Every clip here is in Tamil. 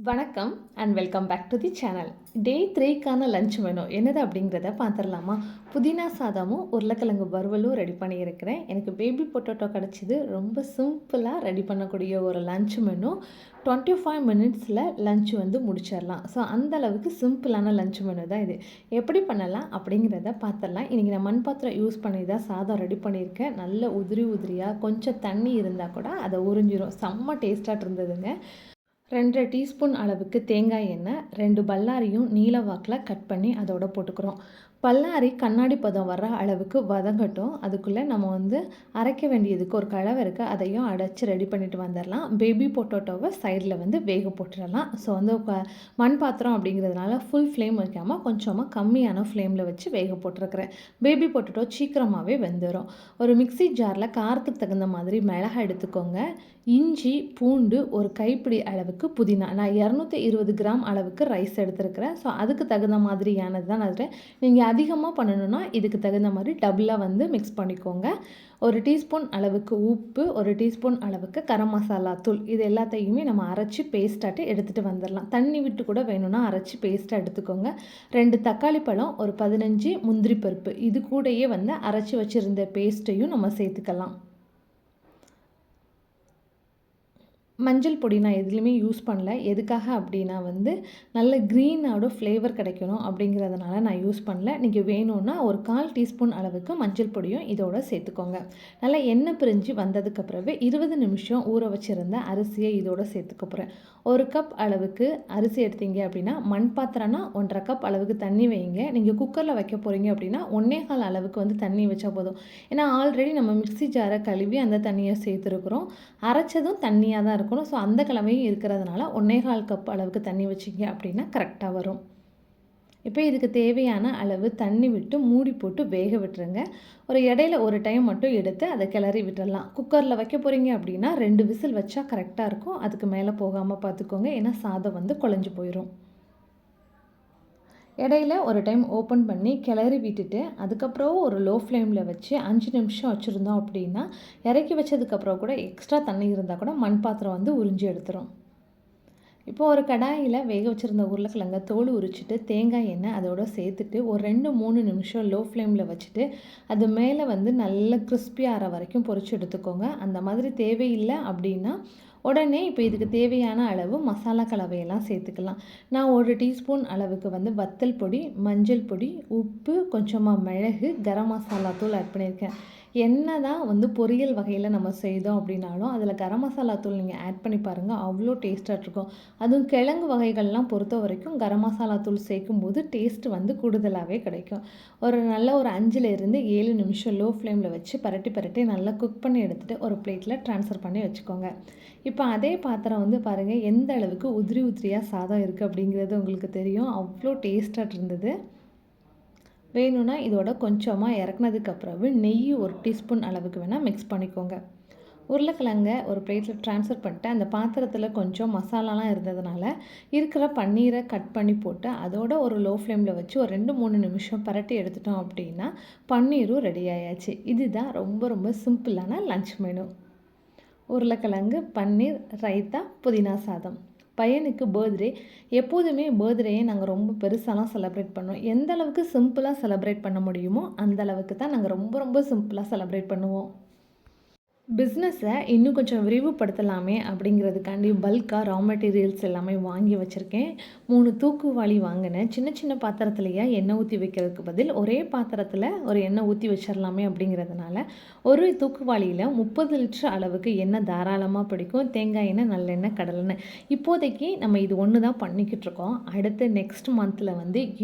வணக்கம் and welcome back to the channel. Day 3க்கான லஞ்ச் மெனு என்னது அப்படிங்கிறத பார்த்துடலாமா? புதினா சாதமும் உருளைக்கிழங்கு வறுவலும் ரெடி பண்ணியிருக்கிறேன். எனக்கு பேபி பொட்டேட்டோ கிடச்சிது. ரொம்ப சிம்பிளாக ரெடி பண்ணக்கூடிய ஒரு லஞ்ச் மெனு. 25 மினிட்ஸில் லஞ்ச் முடிச்சிடலாம். ஸோ அந்தளவுக்கு சிம்பிளான லஞ்ச் மெனு தான் இது. எப்படி பண்ணலாம் அப்படிங்கிறத பார்த்துடலாம். இன்றைக்கி நான் மண் பாத்திரம் யூஸ் பண்ணி தான் சாதம் ரெடி பண்ணியிருக்கேன். நல்ல உதிரி உதிரியாக கொஞ்சம் தண்ணி இருந்தால் கூட அதை உறிஞ்சிரும். செம்ம டேஸ்ட்டாக இருந்ததுங்க. 2 டீஸ்பூன் அளவுக்கு தேங்காய் எண்ணெய், 2 பல்லாரியும் நீல வாக்கில் கட் பண்ணி அதோட போட்டுக்கிறோம். பல்லாரி கண்ணாடி பதம் வர்ற அளவுக்கு வதங்கட்டும். அதுக்குள்ளே நம்ம அரைக்க வேண்டியதுக்கு ஒரு கலவை இருக்குது, அதையும் அடைச்சி ரெடி பண்ணிட்டு வந்துடலாம். பேபி பொட்டேட்டோவை சைடில் வேக போட்டுடலாம். ஸோ மண் பாத்திரம் அப்படிங்கிறதுனால ஃபுல் ஃப்ளேம் வைக்காமல் கொஞ்சமாக கம்மியான ஃப்ளேமில் வச்சு வேக போட்டிருக்கிறேன். பேபி பொட்டேட்டோ சீக்கிரமாகவே வெந்துடும். ஒரு மிக்சி ஜாரில் காரத்துக்கு தகுந்த மாதிரி மிளகாய் எடுத்துக்கோங்க. இஞ்சி, பூண்டு, ஒரு கைப்பிடி அளவுக்கு புதினா. நான் 220 கிராம் அளவுக்கு ரைஸ் எடுத்துருக்கிறேன். ஸோ அதுக்கு தகுந்த மாதிரியானது தான் நான் நீங்கள் அதிகமாக பண்ணணுன்னா இதுக்கு தகுந்த மாதிரி டபுளாக மிக்ஸ் பண்ணிக்கோங்க. ஒரு டீஸ்பூன் அளவுக்கு உப்பு, ஒரு டீஸ்பூன் அளவுக்கு கரம் மசாலா தூள், இது எல்லாத்தையுமே நம்ம அரைச்சி பேஸ்ட்டாட்டு எடுத்துகிட்டு வந்துடலாம். தண்ணி விட்டு கூட வேணும்னா அரைச்சி பேஸ்ட்டாக எடுத்துக்கோங்க. 2 தக்காளி பழம், ஒரு 15 முந்திரி பருப்பு, இது கூடயே அரைச்சி வச்சுருந்த பேஸ்ட்டையும் நம்ம சேர்த்துக்கலாம். மஞ்சள் பொடி நான் எதுலேயுமே யூஸ் பண்ணல. எதுக்காக அப்படின்னா நல்ல க்ரீனோட ஃப்ளேவர் கிடைக்கணும் அப்படிங்கிறதுனால நான் யூஸ் பண்ணல. நீங்கள் வேணும்னா ஒரு 1/4 டீஸ்பூன் அளவுக்கு மஞ்சள் பொடியும் இதோட சேர்த்துக்கோங்க. நல்லா எண்ணெய் பிரிஞ்சு வந்ததுக்கு பிறகு 20 நிமிஷம் ஊற வச்சுருந்த அரிசியை இதோட சேர்த்துக்க போகிறேன். 1 கப் அளவுக்கு அரிசி எடுத்தீங்க அப்படின்னா, மண் பாத்திரம்னா 1.5 கப் அளவுக்கு தண்ணி வைங்க. நீங்கள் குக்கரில் வைக்க போகிறீங்க அப்படின்னா 1/4 அளவுக்கு தண்ணி வச்சா போதும். ஏன்னா ஆல்ரெடி நம்ம மிக்ஸி ஜாரை கழுவி அந்த தண்ணியை சேர்த்துருக்குறோம். அரைச்சதும் தண்ணியாக தான் இருக்கும். ஸோ அந்த கிழமையும் இருக்கிறதுனால 1/4 கப் அளவுக்கு தண்ணி வச்சிங்க அப்படின்னா கரெக்டாக வரும். இப்போ இதுக்கு தேவையான அளவு தண்ணி விட்டு மூடி போட்டு வேக விட்டுருங்க. இடையில ஒரு டைம் மட்டும் எடுத்து அதை கிளறி விட்டுடலாம். குக்கரில் வைக்க போகிறீங்க அப்படின்னா 2 விசில் வச்சா கரெக்டாக இருக்கும். அதுக்கு மேலே போகாமல் பார்த்துக்கோங்க, ஏன்னா சாதம் குழஞ்சு போயிடும். இடையில ஒரு டைம் ஓப்பன் பண்ணி கிளறி விட்டுட்டு அதுக்கப்புறம் ஒரு லோ ஃப்ளேமில் வச்சு 5 நிமிஷம் வச்சுருந்தோம் அப்படின்னா, இறக்கி வச்சதுக்கப்புறம் கூட எக்ஸ்ட்ரா தண்ணி இருந்தால் கூட மண் பாத்திரம் உறிஞ்சி எடுத்துரும். இப்போ ஒரு கடாயில் வேக வச்சுருந்த உருளைக்கிழங்க தோல் உரிச்சிட்டு தேங்காய் எண்ணெய் அதோட சேர்த்துட்டு ஒரு 2-3 நிமிஷம் லோ ஃப்ளேமில் வச்சுட்டு அது மேலே நல்ல கிறிஸ்பியாக ஆற வரைக்கும் பொரிச்சு எடுத்துக்கோங்க. அந்த மாதிரி தேவையில்லை அப்படின்னா உடனே இப்போ இதுக்கு தேவையான அளவு மசாலா கலவையெல்லாம் சேர்த்துக்கலாம். நான் 1 டீஸ்பூன் அளவுக்கு வத்தல் பொடி, மஞ்சள் பொடி, உப்பு, கொஞ்சமாக மிளகு, கரம் மசாலா தூள் ஆட் பண்ணியிருக்கேன். என்ன தான் பொரியல் வகையில் நம்ம செய்தோம் அப்படின்னாலும் அதில் கரம் மசாலா தூள் நீங்கள் ஆட் பண்ணி பாருங்கள், அவ்வளோ டேஸ்ட்டாக இருக்கும். அதுவும் கிழங்கு வகைகள்லாம் பொறுத்த வரைக்கும் கரம் மசாலா தூள் சேர்க்கும்போது டேஸ்ட்டு கூடுதலாகவே கிடைக்கும். நல்ல ஒரு 5லேருந்து 7 நிமிஷம் லோ ஃப்ளேமில் வச்சு பரட்டி நல்லா குக் பண்ணி எடுத்துகிட்டு ஒரு பிளேட்டில் ட்ரான்ஸ்ஃபர் பண்ணி வச்சுக்கோங்க. இப்போ அதே பாத்திரம் பாருங்கள் எந்த அளவுக்கு உதிரி உதிரியாக சாதம் இருக்குது அப்படிங்கிறது உங்களுக்கு தெரியும். அவ்வளோ டேஸ்ட்டாக இருந்தது. வேணும்னா இதோட கொஞ்சமாக இறக்குனதுக்கப்புறம் நெய் 1 டீஸ்பூன் அளவுக்கு வேணால் மிக்ஸ் பண்ணிக்கோங்க. உருளைக்கிழங்க ஒரு பிளேட்டில் ட்ரான்ஸ்ஃபர் பண்ணிட்டு அந்த பாத்திரத்தில் கொஞ்சம் மசாலாலாம் இருந்ததுனால இருக்கிற பன்னீரை கட் பண்ணி போட்டு அதோட ஒரு லோ ஃப்ளேமில் வச்சு ஒரு 2-3 நிமிஷம் பரட்டி எடுத்துட்டோம் அப்படின்னா பன்னீரும் ரெடி ஆயாச்சு. இதுதான் ரொம்ப ரொம்ப சிம்பிளான லஞ்ச் மெனு. உருளைக்கிழங்கு, பன்னீர், ரைத்தா, புதினா சாதம். பையனுக்கு பர்த்டே. எப்போதுமே பர்த்டேயை நாங்கள் ரொம்ப பெருசாலாம் செலிப்ரேட் பண்ணுவோம். எந்த அளவுக்கு சிம்பிளாக செலிப்ரேட் பண்ண முடியுமோ அந்த அளவுக்கு தான் நாங்கள் ரொம்ப ரொம்ப சிம்பிளாக செலிப்ரேட் பண்ணுவோம். பிஸ்னஸை இன்னும் கொஞ்சம் விரிவுபடுத்தலாமே அப்படிங்கிறதுக்காண்டி பல்காக ரா மெட்டீரியல்ஸ் எல்லாமே வாங்கி வச்சுருக்கேன். 3 தூக்குவாளி வாங்கினேன். சின்ன சின்ன பாத்திரத்துலையே எண்ணெய் ஊற்றி வைக்கிறதுக்கு பதில் ஒரே பாத்திரத்தில் ஒரு எண்ணெய் ஊற்றி வச்சிடலாமே அப்படிங்கிறதுனால ஒரு தூக்குவாளியில் 30 லிட்டர் அளவுக்கு எண்ணெய் தாராளமாக பிடிக்கும். தேங்காய் எண்ணெய், நல்லெண்ணெய், கடலெண்ணெய். இப்போதைக்கு நம்ம இது ஒன்று தான் பண்ணிக்கிட்டு இருக்கோம். அடுத்து நெக்ஸ்ட் மந்தில்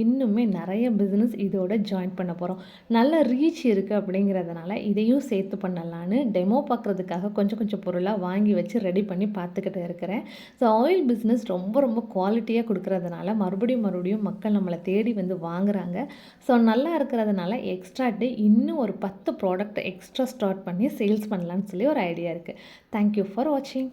இன்னுமே நிறைய பிஸ்னஸ் இதோட ஜாயின் பண்ண போகிறோம். நல்ல ரீச் இருக்குது அப்படிங்கிறதுனால இதையும் சேர்த்து பண்ணலான்னு டெமோ பார்க்குறதுக்காக கொஞ்சம் கொஞ்சம் பொருளாக வாங்கி வச்சு ரெடி பண்ணி பார்த்துக்கிட்டு இருக்கிறேன். ஸோ ஆயில் பிஸ்னஸ் ரொம்ப ரொம்ப குவாலிட்டியாக கொடுக்குறதுனால மறுபடியும் மக்கள் நம்மளை தேடி வாங்குகிறாங்க. ஸோ நல்லா இருக்கிறதுனால எக்ஸ்ட்ராட்டு இன்னும் ஒரு 10 ப்ராடக்ட் எக்ஸ்ட்ரா ஸ்டார்ட் பண்ணி சேல்ஸ் பண்ணலான்னு சொல்லி ஒரு ஐடியா இருக்குது. தேங்க்யூ ஃபார் வாட்சிங்.